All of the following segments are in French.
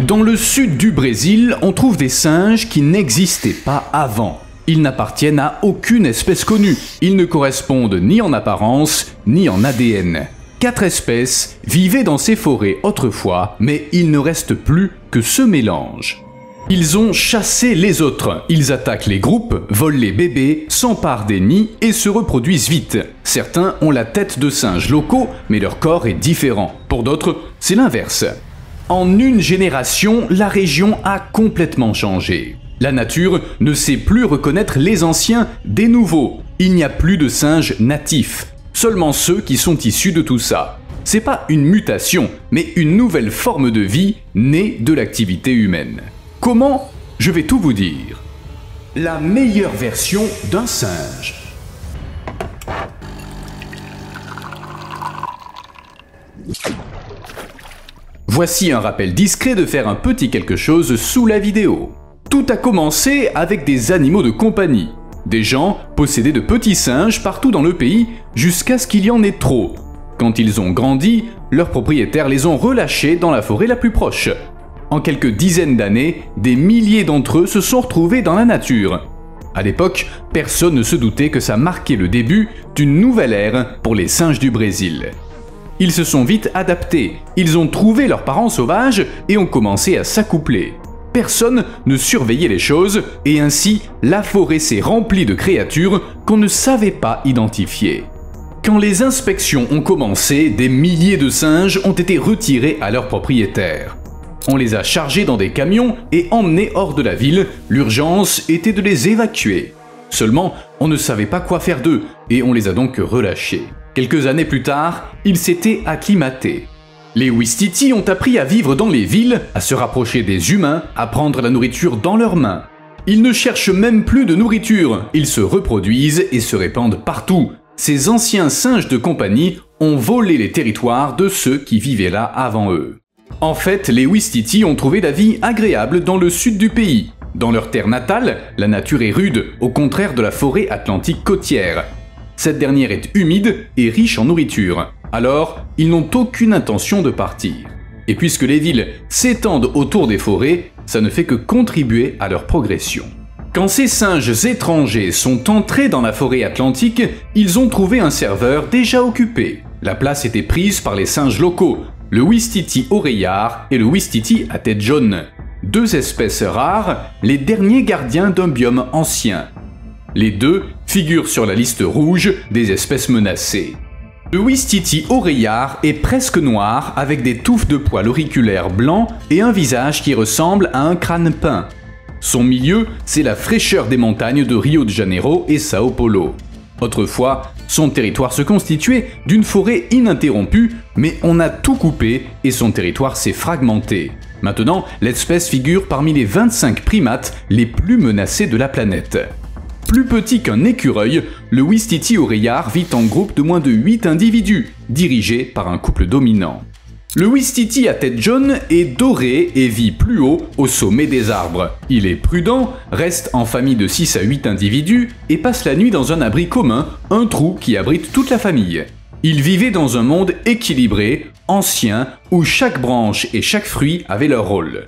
Dans le sud du Brésil, on trouve des singes qui n'existaient pas avant. Ils n'appartiennent à aucune espèce connue. Ils ne correspondent ni en apparence, ni en ADN. 4 espèces vivaient dans ces forêts autrefois, mais il ne reste plus que ce mélange. Ils ont chassé les autres. Ils attaquent les groupes, volent les bébés, s'emparent des nids et se reproduisent vite. Certains ont la tête de singes locaux, mais leur corps est différent. Pour d'autres, c'est l'inverse. En une génération, la région a complètement changé. La nature ne sait plus reconnaître les anciens des nouveaux. Il n'y a plus de singes natifs, seulement ceux qui sont issus de tout ça. C'est pas une mutation, mais une nouvelle forme de vie née de l'activité humaine. Comment? Je vais tout vous dire. La meilleure version d'un singe. Voici un rappel discret de faire un petit quelque chose sous la vidéo. Tout a commencé avec des animaux de compagnie. Des gens possédaient de petits singes partout dans le pays jusqu'à ce qu'il y en ait trop. Quand ils ont grandi, leurs propriétaires les ont relâchés dans la forêt la plus proche. En quelques dizaines d'années, des milliers d'entre eux se sont retrouvés dans la nature. À l'époque, personne ne se doutait que ça marquait le début d'une nouvelle ère pour les singes du Brésil. Ils se sont vite adaptés, ils ont trouvé leurs parents sauvages et ont commencé à s'accoupler. Personne ne surveillait les choses et ainsi la forêt s'est remplie de créatures qu'on ne savait pas identifier. Quand les inspections ont commencé, des milliers de singes ont été retirés à leurs propriétaires. On les a chargés dans des camions et emmenés hors de la ville. L'urgence était de les évacuer. Seulement, on ne savait pas quoi faire d'eux et on les a donc relâchés. Quelques années plus tard, ils s'étaient acclimatés. Les Ouistiti ont appris à vivre dans les villes, à se rapprocher des humains, à prendre la nourriture dans leurs mains. Ils ne cherchent même plus de nourriture, ils se reproduisent et se répandent partout. Ces anciens singes de compagnie ont volé les territoires de ceux qui vivaient là avant eux. En fait, les Ouistiti ont trouvé la vie agréable dans le sud du pays. Dans leur terre natale, la nature est rude, au contraire de la forêt atlantique côtière. Cette dernière est humide et riche en nourriture. Alors, ils n'ont aucune intention de partir. Et puisque les villes s'étendent autour des forêts, ça ne fait que contribuer à leur progression. Quand ces singes étrangers sont entrés dans la forêt atlantique, ils ont trouvé un serveur déjà occupé. La place était prise par les singes locaux, le Ouistiti oreillard et le Ouistiti à tête jaune. 2 espèces rares, les derniers gardiens d'un biome ancien. Les deux figurent sur la liste rouge des espèces menacées. Le Ouistiti oreillard est presque noir avec des touffes de poils auriculaires blancs et un visage qui ressemble à un crâne peint. Son milieu, c'est la fraîcheur des montagnes de Rio de Janeiro et Sao Paulo. Autrefois, son territoire se constituait d'une forêt ininterrompue, mais on a tout coupé et son territoire s'est fragmenté. Maintenant, l'espèce figure parmi les 25 primates les plus menacés de la planète. Plus petit qu'un écureuil, le Ouistiti oreillard vit en groupe de moins de 8 individus, dirigés par un couple dominant. Le Ouistiti à tête jaune est doré et vit plus haut, au sommet des arbres. Il est prudent, reste en famille de 6 à 8 individus et passe la nuit dans un abri commun, un trou qui abrite toute la famille. Il vivait dans un monde équilibré, ancien, où chaque branche et chaque fruit avaient leur rôle.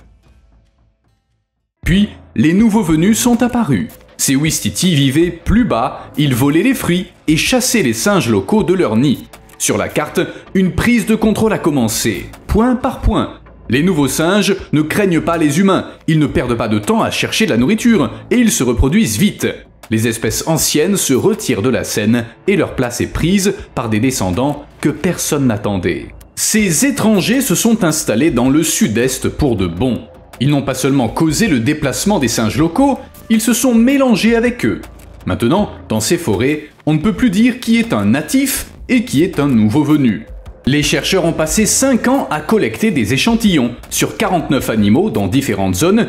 Puis, les nouveaux venus sont apparus. Ces Ouistiti vivaient plus bas, ils volaient les fruits et chassaient les singes locaux de leur nid. Sur la carte, une prise de contrôle a commencé, point par point. Les nouveaux singes ne craignent pas les humains, ils ne perdent pas de temps à chercher de la nourriture et ils se reproduisent vite. Les espèces anciennes se retirent de la scène et leur place est prise par des descendants que personne n'attendait. Ces étrangers se sont installés dans le sud-est pour de bon. Ils n'ont pas seulement causé le déplacement des singes locaux, ils se sont mélangés avec eux. Maintenant, dans ces forêts, on ne peut plus dire qui est un natif et qui est un nouveau venu. Les chercheurs ont passé 5 ans à collecter des échantillons sur 49 animaux dans différentes zones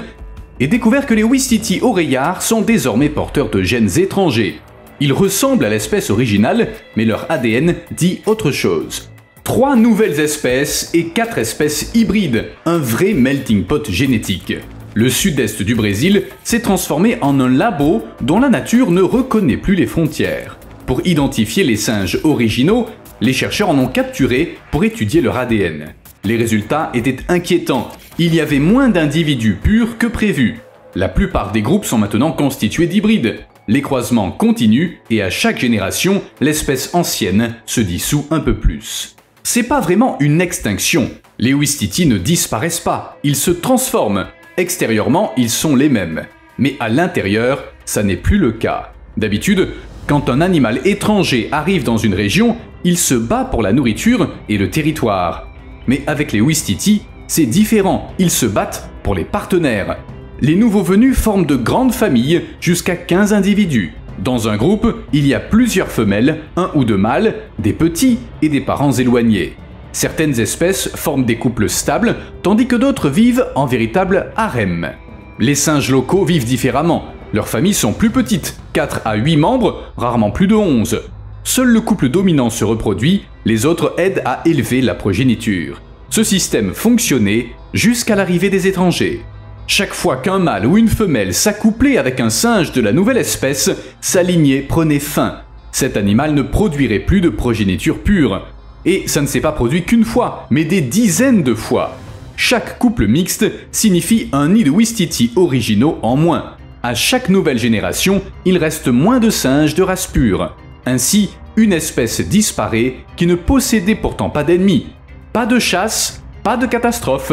et découvert que les Ouistiti oreillards sont désormais porteurs de gènes étrangers. Ils ressemblent à l'espèce originale, mais leur ADN dit autre chose. 3 nouvelles espèces et 4 espèces hybrides, un vrai melting pot génétique. Le sud-est du Brésil s'est transformé en un labo dont la nature ne reconnaît plus les frontières. Pour identifier les singes originaux, les chercheurs en ont capturé pour étudier leur ADN. Les résultats étaient inquiétants. Il y avait moins d'individus purs que prévu. La plupart des groupes sont maintenant constitués d'hybrides. Les croisements continuent et à chaque génération, l'espèce ancienne se dissout un peu plus. C'est pas vraiment une extinction. Les ouistiti ne disparaissent pas, ils se transforment. Extérieurement, ils sont les mêmes. Mais à l'intérieur, ça n'est plus le cas. D'habitude, quand un animal étranger arrive dans une région, il se bat pour la nourriture et le territoire. Mais avec les ouistiti, c'est différent, ils se battent pour les partenaires. Les nouveaux venus forment de grandes familles, jusqu'à 15 individus. Dans un groupe, il y a plusieurs femelles, un ou deux mâles, des petits et des parents éloignés. Certaines espèces forment des couples stables, tandis que d'autres vivent en véritable harem. Les singes locaux vivent différemment. Leurs familles sont plus petites, 4 à 8 membres, rarement plus de 11. Seul le couple dominant se reproduit, les autres aident à élever la progéniture. Ce système fonctionnait jusqu'à l'arrivée des étrangers. Chaque fois qu'un mâle ou une femelle s'accouplait avec un singe de la nouvelle espèce, sa lignée prenait fin. Cet animal ne produirait plus de progéniture pure. Et ça ne s'est pas produit qu'une fois, mais des dizaines de fois. Chaque couple mixte signifie un nid de ouistiti originaux en moins. À chaque nouvelle génération, il reste moins de singes de race pure. Ainsi, une espèce disparaît qui ne possédait pourtant pas d'ennemis. Pas de chasse, pas de catastrophe,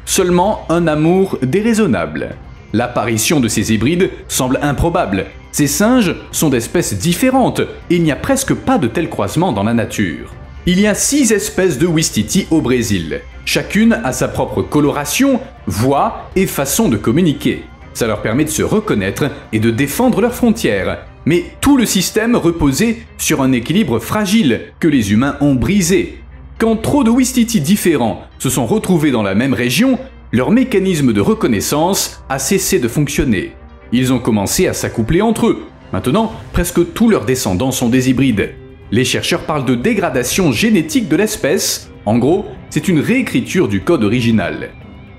seulement un amour déraisonnable. L'apparition de ces hybrides semble improbable. Ces singes sont d'espèces différentes et il n'y a presque pas de tels croisements dans la nature. Il y a 6 espèces de ouistiti au Brésil. Chacune a sa propre coloration, voix et façon de communiquer. Ça leur permet de se reconnaître et de défendre leurs frontières. Mais tout le système reposait sur un équilibre fragile que les humains ont brisé. Quand trop de ouistiti différents se sont retrouvés dans la même région, leur mécanisme de reconnaissance a cessé de fonctionner. Ils ont commencé à s'accoupler entre eux. Maintenant, presque tous leurs descendants sont des hybrides. Les chercheurs parlent de dégradation génétique de l'espèce. En gros, c'est une réécriture du code original.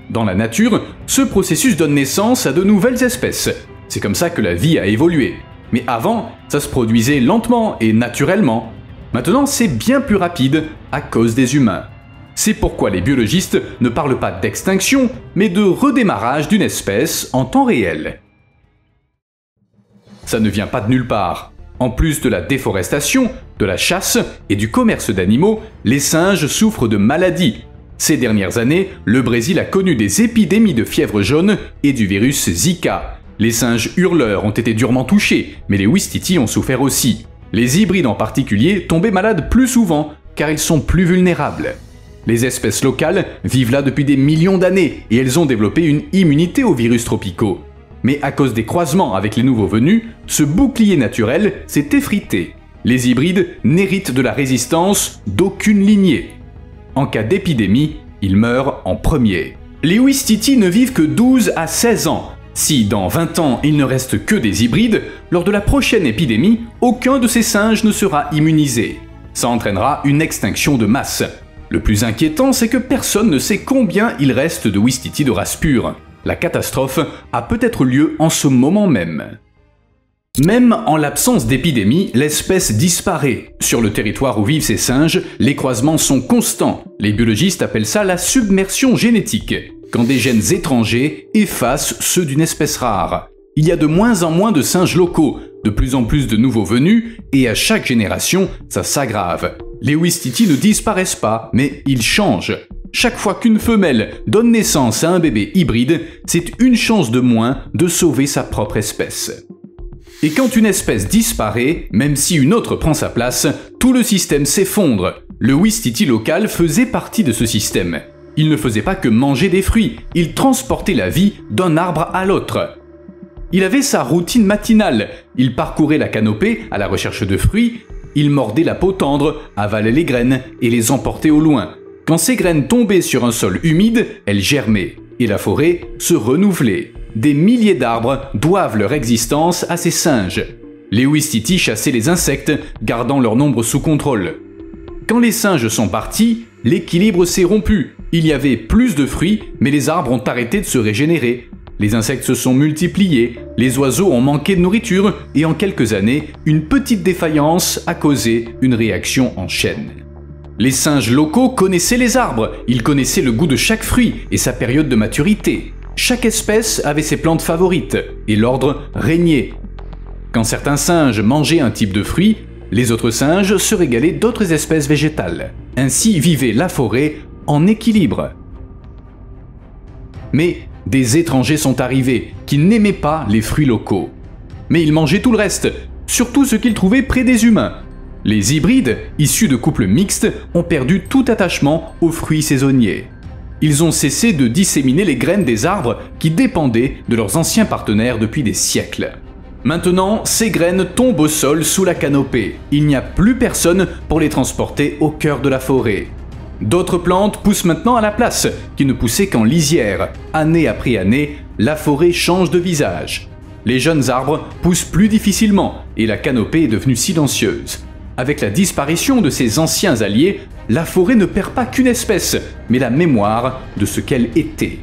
Dans la nature, ce processus donne naissance à de nouvelles espèces. C'est comme ça que la vie a évolué. Mais avant, ça se produisait lentement et naturellement. Maintenant, c'est bien plus rapide à cause des humains. C'est pourquoi les biologistes ne parlent pas d'extinction, mais de redémarrage d'une espèce en temps réel. Ça ne vient pas de nulle part. En plus de la déforestation, de la chasse et du commerce d'animaux, les singes souffrent de maladies. Ces dernières années, le Brésil a connu des épidémies de fièvre jaune et du virus Zika. Les singes hurleurs ont été durement touchés, mais les ouistiti ont souffert aussi. Les hybrides en particulier tombaient malades plus souvent, car ils sont plus vulnérables. Les espèces locales vivent là depuis des millions d'années et elles ont développé une immunité aux virus tropicaux. Mais à cause des croisements avec les nouveaux venus, ce bouclier naturel s'est effrité. Les hybrides n'héritent de la résistance d'aucune lignée. En cas d'épidémie, ils meurent en premier. Les ouistiti ne vivent que 12 à 16 ans. Si dans 20 ans il ne reste que des hybrides, lors de la prochaine épidémie, aucun de ces singes ne sera immunisé. Ça entraînera une extinction de masse. Le plus inquiétant, c'est que personne ne sait combien il reste de ouistiti de race pure. La catastrophe a peut-être lieu en ce moment même. Même en l'absence d'épidémie, l'espèce disparaît. Sur le territoire où vivent ces singes, les croisements sont constants. Les biologistes appellent ça la submersion génétique, quand des gènes étrangers effacent ceux d'une espèce rare. Il y a de moins en moins de singes locaux, de plus en plus de nouveaux venus, et à chaque génération, ça s'aggrave. Les ouistiti ne disparaissent pas, mais ils changent. Chaque fois qu'une femelle donne naissance à un bébé hybride, c'est une chance de moins de sauver sa propre espèce. Et quand une espèce disparaît, même si une autre prend sa place, tout le système s'effondre. Le ouistiti local faisait partie de ce système. Il ne faisait pas que manger des fruits, il transportait la vie d'un arbre à l'autre. Il avait sa routine matinale, il parcourait la canopée à la recherche de fruits, il mordait la peau tendre, avalait les graines et les emportait au loin. Quand ces graines tombaient sur un sol humide, elles germaient, et la forêt se renouvelait. Des milliers d'arbres doivent leur existence à ces singes. Les ouistiti chassaient les insectes, gardant leur nombre sous contrôle. Quand les singes sont partis, l'équilibre s'est rompu. Il y avait plus de fruits, mais les arbres ont arrêté de se régénérer. Les insectes se sont multipliés, les oiseaux ont manqué de nourriture, et en quelques années, une petite défaillance a causé une réaction en chaîne. Les singes locaux connaissaient les arbres, ils connaissaient le goût de chaque fruit et sa période de maturité. Chaque espèce avait ses plantes favorites, et l'ordre régnait. Quand certains singes mangeaient un type de fruit, les autres singes se régalaient d'autres espèces végétales. Ainsi vivait la forêt en équilibre. Mais des étrangers sont arrivés qui n'aimaient pas les fruits locaux. Mais ils mangeaient tout le reste, surtout ce qu'ils trouvaient près des humains. Les hybrides, issus de couples mixtes, ont perdu tout attachement aux fruits saisonniers. Ils ont cessé de disséminer les graines des arbres qui dépendaient de leurs anciens partenaires depuis des siècles. Maintenant, ces graines tombent au sol sous la canopée. Il n'y a plus personne pour les transporter au cœur de la forêt. D'autres plantes poussent maintenant à la place, qui ne poussaient qu'en lisière. Année après année, la forêt change de visage. Les jeunes arbres poussent plus difficilement et la canopée est devenue silencieuse. Avec la disparition de ces anciens alliés, la forêt ne perd pas qu'une espèce, mais la mémoire de ce qu'elle était.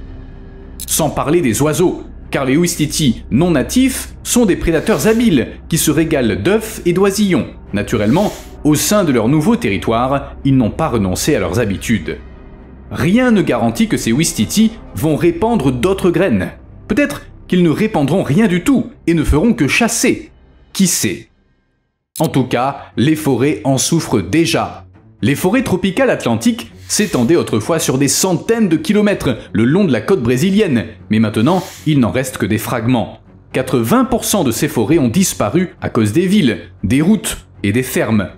Sans parler des oiseaux, car les ouistiti non natifs sont des prédateurs habiles qui se régalent d'œufs et d'oisillons. Naturellement, au sein de leur nouveau territoire, ils n'ont pas renoncé à leurs habitudes. Rien ne garantit que ces ouistiti vont répandre d'autres graines. Peut-être qu'ils ne répandront rien du tout et ne feront que chasser. Qui sait? En tout cas, les forêts en souffrent déjà. Les forêts tropicales atlantiques s'étendaient autrefois sur des centaines de kilomètres le long de la côte brésilienne, mais maintenant, il n'en reste que des fragments. 80% de ces forêts ont disparu à cause des villes, des routes et des fermes.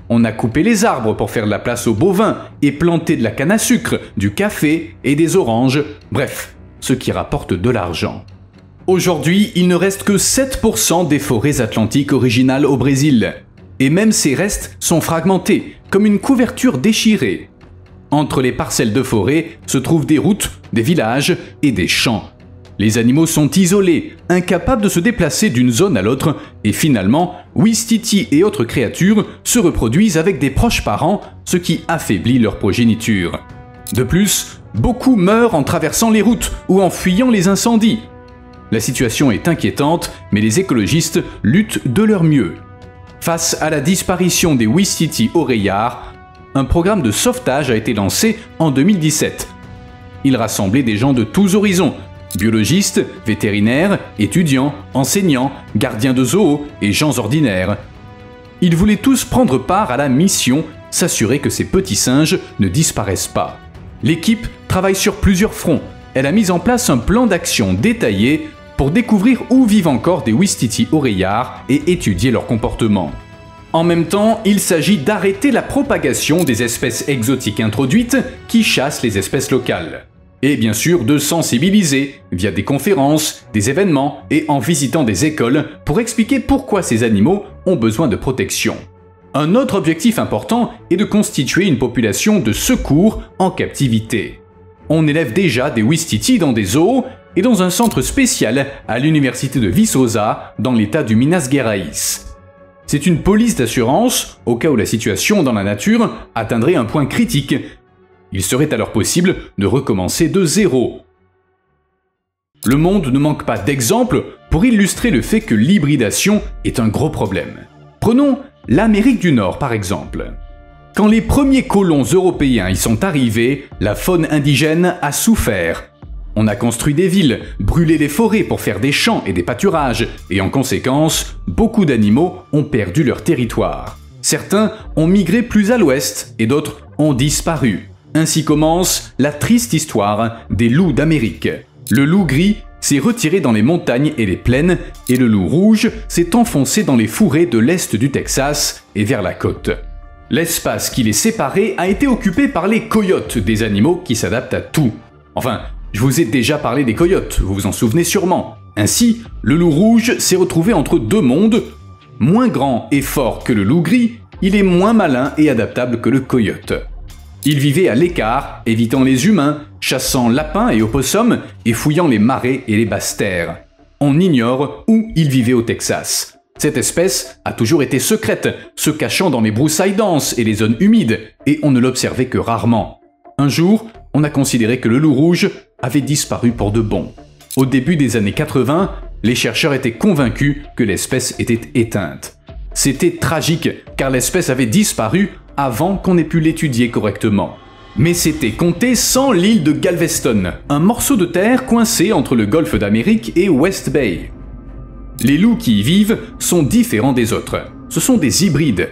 On a coupé les arbres pour faire de la place aux bovins et planté de la canne à sucre, du café et des oranges, bref, ce qui rapporte de l'argent. Aujourd'hui, il ne reste que 7% des forêts atlantiques originales au Brésil. Et même ces restes sont fragmentés, comme une couverture déchirée. Entre les parcelles de forêt se trouvent des routes, des villages et des champs. Les animaux sont isolés, incapables de se déplacer d'une zone à l'autre, et finalement, ouistiti et autres créatures se reproduisent avec des proches parents, ce qui affaiblit leur progéniture. De plus, beaucoup meurent en traversant les routes ou en fuyant les incendies. La situation est inquiétante, mais les écologistes luttent de leur mieux. Face à la disparition des ouistiti oreillards, un programme de sauvetage a été lancé en 2017. Il rassemblait des gens de tous horizons, biologistes, vétérinaires, étudiants, enseignants, gardiens de zoo et gens ordinaires. Ils voulaient tous prendre part à la mission, s'assurer que ces petits singes ne disparaissent pas. L'équipe travaille sur plusieurs fronts. Elle a mis en place un plan d'action détaillé pour découvrir où vivent encore des ouistiti oreillards et étudier leur comportement. En même temps, il s'agit d'arrêter la propagation des espèces exotiques introduites qui chassent les espèces locales. Et bien sûr de sensibiliser via des conférences, des événements et en visitant des écoles pour expliquer pourquoi ces animaux ont besoin de protection. Un autre objectif important est de constituer une population de secours en captivité. On élève déjà des ouistiti dans des zoos et dans un centre spécial à l'université de Viçosa dans l'état du Minas Gerais. C'est une police d'assurance au cas où la situation dans la nature atteindrait un point critique. Il serait alors possible de recommencer de zéro. Le monde ne manque pas d'exemples pour illustrer le fait que l'hybridation est un gros problème. Prenons l'Amérique du Nord par exemple. Quand les premiers colons européens y sont arrivés, la faune indigène a souffert. On a construit des villes, brûlé les forêts pour faire des champs et des pâturages, et en conséquence, beaucoup d'animaux ont perdu leur territoire. Certains ont migré plus à l'ouest et d'autres ont disparu. Ainsi commence la triste histoire des loups d'Amérique. Le loup gris s'est retiré dans les montagnes et les plaines, et le loup rouge s'est enfoncé dans les fourrés de l'est du Texas et vers la côte. L'espace qui les séparait a été occupé par les coyotes, des animaux qui s'adaptent à tout. Enfin, je vous ai déjà parlé des coyotes, vous vous en souvenez sûrement. Ainsi, le loup rouge s'est retrouvé entre deux mondes. Moins grand et fort que le loup gris, il est moins malin et adaptable que le coyote. Il vivait à l'écart, évitant les humains, chassant lapins et opossums et fouillant les marais et les basses terres. On ignore où il vivait au Texas. Cette espèce a toujours été secrète, se cachant dans les broussailles denses et les zones humides, et on ne l'observait que rarement. Un jour, on a considéré que le loup rouge avait disparu pour de bon. Au début des années 80, les chercheurs étaient convaincus que l'espèce était éteinte. C'était tragique, car l'espèce avait disparu avant qu'on ait pu l'étudier correctement. Mais c'était compté sans l'île de Galveston, un morceau de terre coincé entre le golfe d'Amérique et West Bay. Les loups qui y vivent sont différents des autres. Ce sont des hybrides.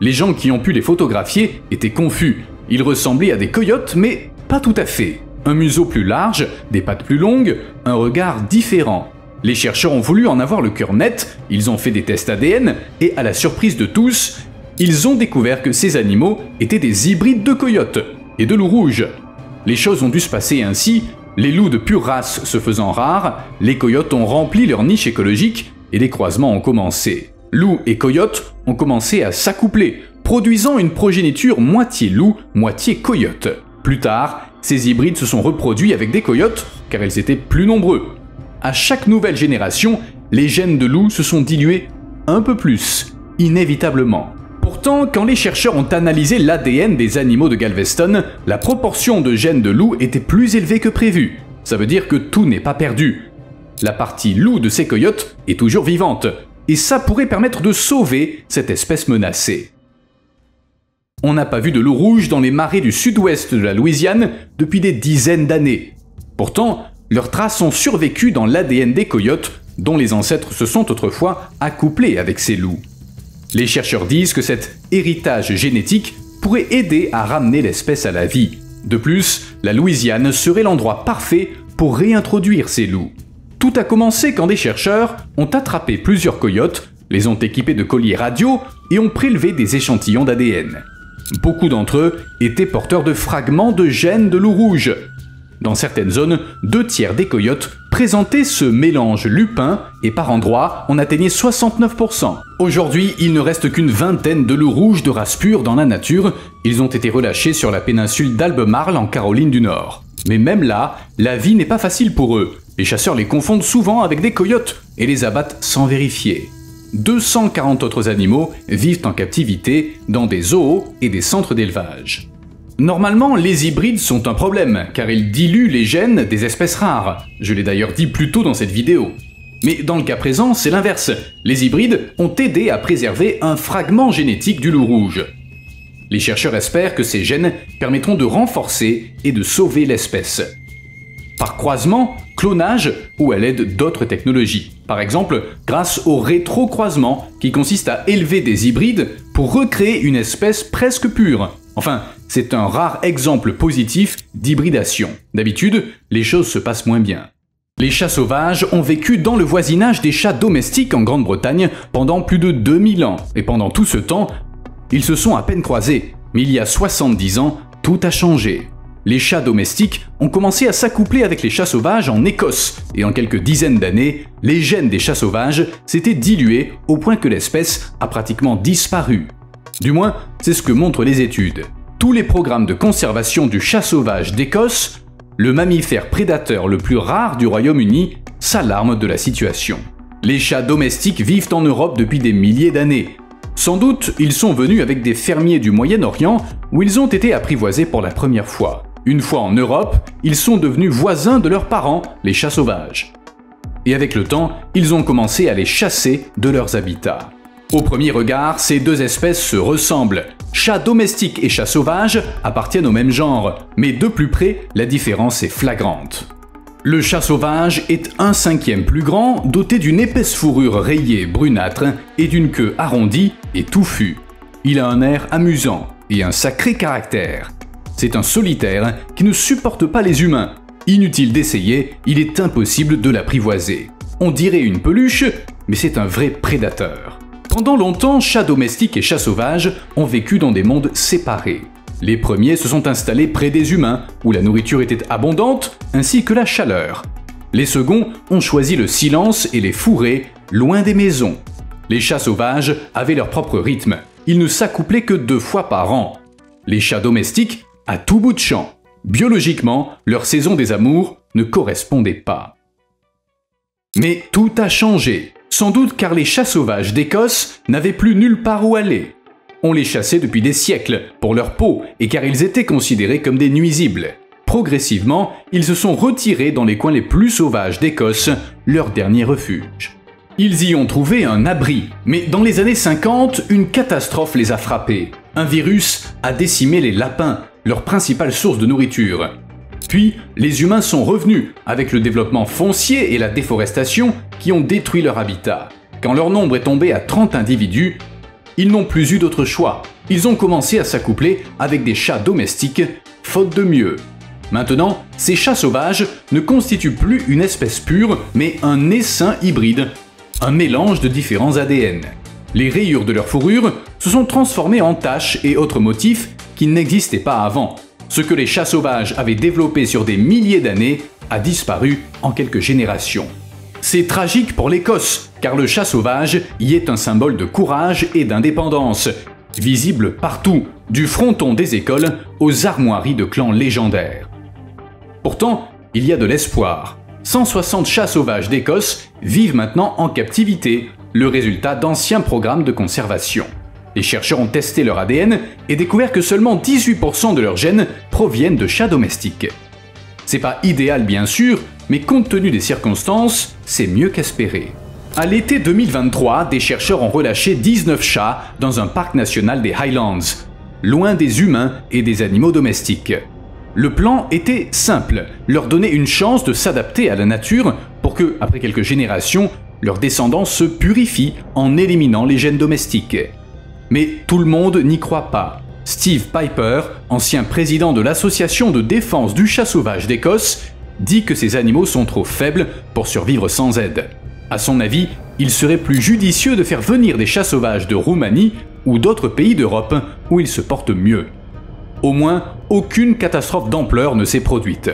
Les gens qui ont pu les photographier étaient confus. Ils ressemblaient à des coyotes, mais pas tout à fait. Un museau plus large, des pattes plus longues, un regard différent. Les chercheurs ont voulu en avoir le cœur net, ils ont fait des tests ADN, et à la surprise de tous, ils ont découvert que ces animaux étaient des hybrides de coyotes et de loups rouges. Les choses ont dû se passer ainsi, les loups de pure race se faisant rares, les coyotes ont rempli leur niche écologique et les croisements ont commencé. Loups et coyotes ont commencé à s'accoupler, produisant une progéniture moitié loup, moitié coyote. Plus tard, ces hybrides se sont reproduits avec des coyotes, car ils étaient plus nombreux. À chaque nouvelle génération, les gènes de loup se sont dilués un peu plus, inévitablement. Pourtant, quand les chercheurs ont analysé l'ADN des animaux de Galveston, la proportion de gènes de loup était plus élevée que prévu. Ça veut dire que tout n'est pas perdu. La partie loup de ces coyotes est toujours vivante, et ça pourrait permettre de sauver cette espèce menacée. On n'a pas vu de loup rouge dans les marais du sud-ouest de la Louisiane depuis des dizaines d'années. Pourtant, leurs traces ont survécu dans l'ADN des coyotes, dont les ancêtres se sont autrefois accouplés avec ces loups. Les chercheurs disent que cet héritage génétique pourrait aider à ramener l'espèce à la vie. De plus, la Louisiane serait l'endroit parfait pour réintroduire ces loups. Tout a commencé quand des chercheurs ont attrapé plusieurs coyotes, les ont équipés de colliers radio et ont prélevé des échantillons d'ADN. Beaucoup d'entre eux étaient porteurs de fragments de gènes de loup rouge. Dans certaines zones, 2/3 des coyotes présentaient ce mélange lupin et par endroits, on atteignait 69%. Aujourd'hui, il ne reste qu'une vingtaine de loups rouges de race pure dans la nature. Ils ont été relâchés sur la péninsule d'Albemarle en Caroline du Nord. Mais même là, la vie n'est pas facile pour eux. Les chasseurs les confondent souvent avec des coyotes et les abattent sans vérifier. 240 autres animaux vivent en captivité dans des zoos et des centres d'élevage. Normalement, les hybrides sont un problème, car ils diluent les gènes des espèces rares. Je l'ai d'ailleurs dit plus tôt dans cette vidéo. Mais dans le cas présent, c'est l'inverse. Les hybrides ont aidé à préserver un fragment génétique du loup rouge. Les chercheurs espèrent que ces gènes permettront de renforcer et de sauver l'espèce. Par croisement, clonage ou à l'aide d'autres technologies. Par exemple, grâce au rétrocroisement, qui consiste à élever des hybrides pour recréer une espèce presque pure. Enfin, c'est un rare exemple positif d'hybridation. D'habitude, les choses se passent moins bien. Les chats sauvages ont vécu dans le voisinage des chats domestiques en Grande-Bretagne pendant plus de 2000 ans. Et pendant tout ce temps, ils se sont à peine croisés. Mais il y a 70 ans, tout a changé. Les chats domestiques ont commencé à s'accoupler avec les chats sauvages en Écosse, et en quelques dizaines d'années, les gènes des chats sauvages s'étaient dilués au point que l'espèce a pratiquement disparu. Du moins, c'est ce que montrent les études. Tous les programmes de conservation du chat sauvage d'Écosse, le mammifère prédateur le plus rare du Royaume-Uni, s'alarment de la situation. Les chats domestiques vivent en Europe depuis des milliers d'années. Sans doute, ils sont venus avec des fermiers du Moyen-Orient où ils ont été apprivoisés pour la première fois. Une fois en Europe, ils sont devenus voisins de leurs parents, les chats sauvages. Et avec le temps, ils ont commencé à les chasser de leurs habitats. Au premier regard, ces deux espèces se ressemblent. Chats domestiques et chats sauvages appartiennent au même genre, mais de plus près, la différence est flagrante. Le chat sauvage est 1/5 plus grand, doté d'une épaisse fourrure rayée brunâtre et d'une queue arrondie et touffue. Il a un air amusant et un sacré caractère. C'est un solitaire qui ne supporte pas les humains. Inutile d'essayer, il est impossible de l'apprivoiser. On dirait une peluche, mais c'est un vrai prédateur. Pendant longtemps, chats domestiques et chats sauvages ont vécu dans des mondes séparés. Les premiers se sont installés près des humains, où la nourriture était abondante, ainsi que la chaleur. Les seconds ont choisi le silence et les fourrés, loin des maisons. Les chats sauvages avaient leur propre rythme. Ils ne s'accouplaient que 2 fois par an. Les chats domestiques, à tout bout de champ. Biologiquement, leur saison des amours ne correspondait pas. Mais tout a changé. Sans doute car les chats sauvages d'Écosse n'avaient plus nulle part où aller. On les chassait depuis des siècles, pour leur peau, et car ils étaient considérés comme des nuisibles. Progressivement, ils se sont retirés dans les coins les plus sauvages d'Écosse, leur dernier refuge. Ils y ont trouvé un abri, mais dans les années 50, une catastrophe les a frappés. Un virus a décimé les lapins, leur principale source de nourriture. Puis, les humains sont revenus avec le développement foncier et la déforestation qui ont détruit leur habitat. Quand leur nombre est tombé à 30 individus, ils n'ont plus eu d'autre choix. Ils ont commencé à s'accoupler avec des chats domestiques, faute de mieux. Maintenant, ces chats sauvages ne constituent plus une espèce pure, mais un essaim hybride, un mélange de différents ADN. Les rayures de leur fourrure se sont transformées en taches et autres motifs qui n'existaient pas avant. Ce que les chats sauvages avaient développé sur des milliers d'années a disparu en quelques générations. C'est tragique pour l'Écosse, car le chat sauvage y est un symbole de courage et d'indépendance, visible partout, du fronton des écoles aux armoiries de clans légendaires. Pourtant, il y a de l'espoir. 160 chats sauvages d'Écosse vivent maintenant en captivité, le résultat d'anciens programmes de conservation. Les chercheurs ont testé leur ADN et découvert que seulement 18% de leurs gènes proviennent de chats domestiques. C'est pas idéal bien sûr, mais compte tenu des circonstances, c'est mieux qu'espéré. À l'été 2023, des chercheurs ont relâché 19 chats dans un parc national des Highlands, loin des humains et des animaux domestiques. Le plan était simple, leur donner une chance de s'adapter à la nature pour que, après quelques générations, leurs descendants se purifient en éliminant les gènes domestiques. Mais tout le monde n'y croit pas. Steve Piper, ancien président de l'association de défense du chat sauvage d'Écosse, dit que ces animaux sont trop faibles pour survivre sans aide. À son avis, il serait plus judicieux de faire venir des chats sauvages de Roumanie ou d'autres pays d'Europe où ils se portent mieux. Au moins, aucune catastrophe d'ampleur ne s'est produite.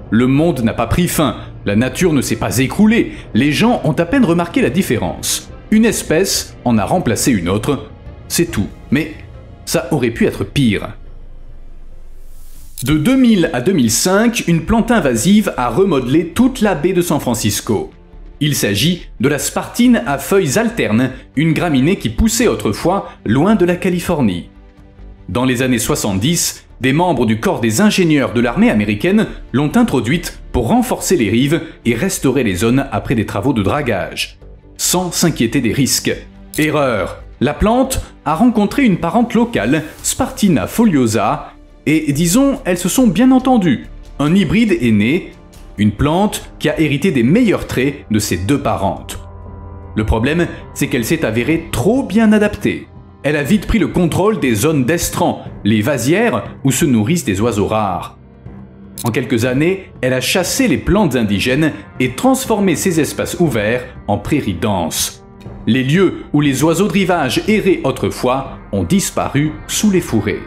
Le monde n'a pas pris fin, la nature ne s'est pas écroulée, les gens ont à peine remarqué la différence. Une espèce en a remplacé une autre, c'est tout. Mais ça aurait pu être pire. De 2000 à 2005, une plante invasive a remodelé toute la baie de San Francisco. Il s'agit de la spartine à feuilles alternes, une graminée qui poussait autrefois loin de la Californie. Dans les années 70, des membres du corps des ingénieurs de l'armée américaine l'ont introduite pour renforcer les rives et restaurer les zones après des travaux de dragage, sans s'inquiéter des risques. Erreur! La plante a rencontré une parente locale, Spartina foliosa, et disons, elles se sont bien entendues. Un hybride est né, une plante qui a hérité des meilleurs traits de ses deux parentes. Le problème, c'est qu'elle s'est avérée trop bien adaptée. Elle a vite pris le contrôle des zones d'estran, les vasières où se nourrissent des oiseaux rares. En quelques années, elle a chassé les plantes indigènes et transformé ces espaces ouverts en prairies denses. Les lieux où les oiseaux de rivage erraient autrefois ont disparu sous les fourrés.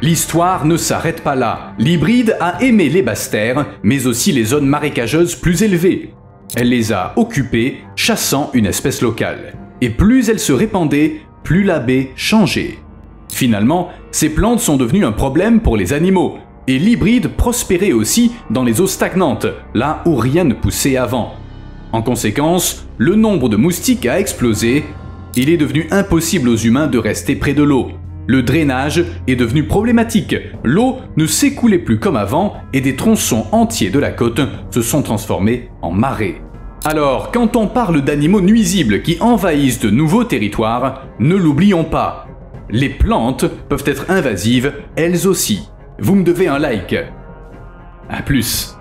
L'histoire ne s'arrête pas là. L'hybride a aimé les basses terres, mais aussi les zones marécageuses plus élevées. Elle les a occupées, chassant une espèce locale. Et plus elle se répandait, plus la baie changeait. Finalement, ces plantes sont devenues un problème pour les animaux, et l'hybride prospérait aussi dans les eaux stagnantes, là où rien ne poussait avant. En conséquence, le nombre de moustiques a explosé. Il est devenu impossible aux humains de rester près de l'eau. Le drainage est devenu problématique. L'eau ne s'écoulait plus comme avant et des tronçons entiers de la côte se sont transformés en marais. Alors, quand on parle d'animaux nuisibles qui envahissent de nouveaux territoires, ne l'oublions pas. Les plantes peuvent être invasives, elles aussi. Vous me devez un like. À plus.